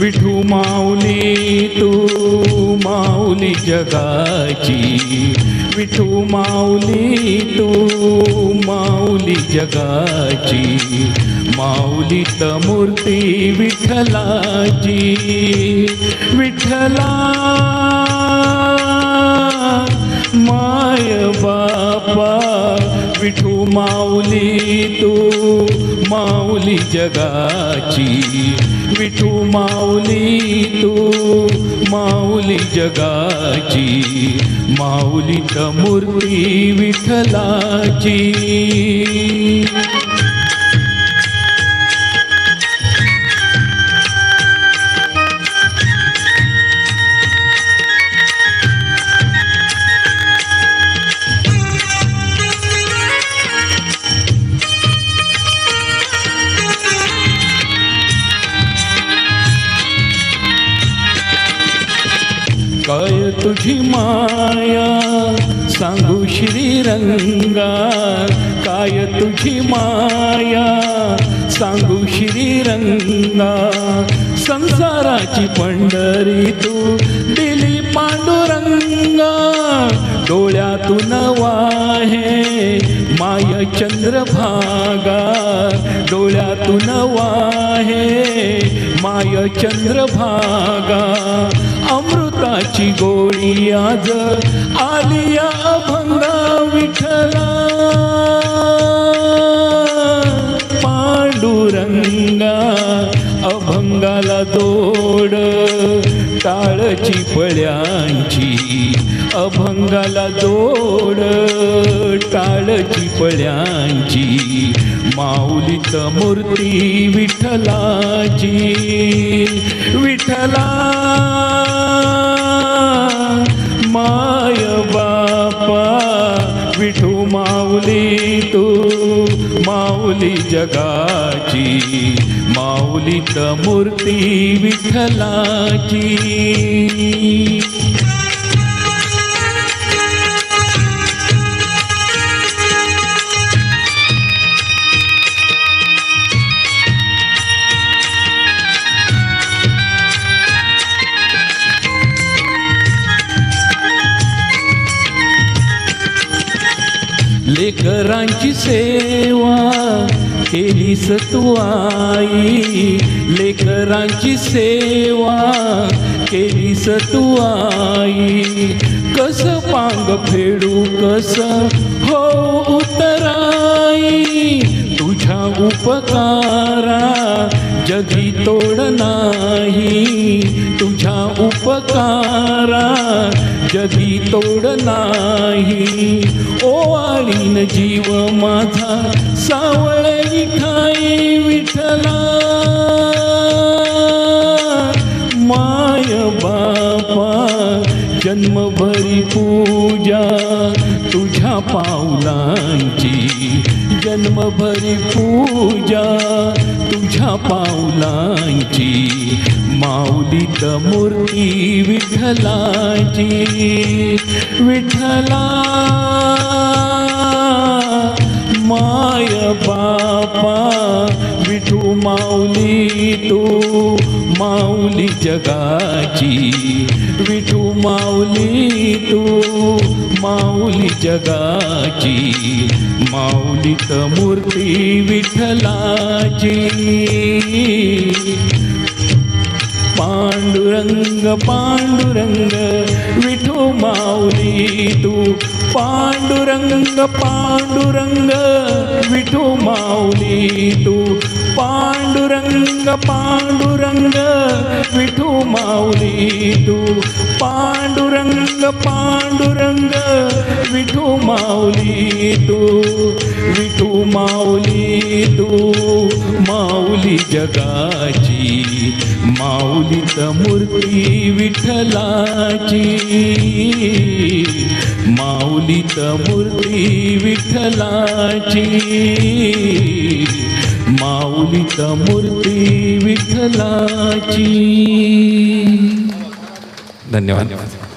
विठू माऊली तू माऊली जगाची, विठू माऊली तू माऊली जगाची, माऊलीत मूर्ती विठ्ठलाची, विठ्ठला माय बापा, विठू माऊली तू माऊली जगाची, विठू माऊली तू माऊली जगाची, माऊलीत मूर्ती विठ्ठलाची. काय तुझी माया सांगू श्रीरंगा, काय तुझी माया सांगू श्रीरंगा, संसाराची पंढरी तू दिली पांडुरंगा, डोळ्यातून वाहे माय चंद्रभागा, डोळ्यातून वाहे माय चंद्रभागा, अमृताची गोळी आज आली अभंगा विठ्ठला, पांडुरंगा अभंगाला जोड टाळची पळ्यांची, अभंगाला जोड टाळची पळ्यांची, माऊलीत मूर्ती विठ्ठलाची, विठ्ठला माय बापा, विठू माऊली तू माऊली जगाची, माऊलीत मूर्ती विठ्ठलाची. लेकरांची सेवा केलीस तू आई, लेकरांची सेवा केलीस तू आई, कस पांग फेडू कस हो उतराई, तुझ्या उपकारा जगी तोड नाही, तुझ्या उपकारा जगी तोड नाही, ओवाळीन जीव माझा सावळे ठाई विठ्ठला, माय बापा जन्मभरी पूजा तुझ्या पावलांची, जन्मभरी पूजा तुझ्या पावलांची, माऊलीत मूर्ती विठ्ठलाची, विठ्ठला माय बापा, विठू माऊली तू माऊली जगाची, विठू माऊली तू माऊली जगाची, माऊलीत मूर्ती विठ्ठलाची. पांडुरंग पांडुरंग विठू माऊली तू, पांडुरंग पांडुरंग विठू माऊली तू, पांडुरंग पांडुरंग विठू माऊली तू, पांडुरंग पांडुरंग विठू माऊली तू, विठू माऊली तू माऊली जगाची, माऊलीत मूर्ती विठ्ठलाची, माऊलीत मूर्ती विठ्ठलाची, माऊलीत मूर्ती विठ्ठलाची. धन्यवाद.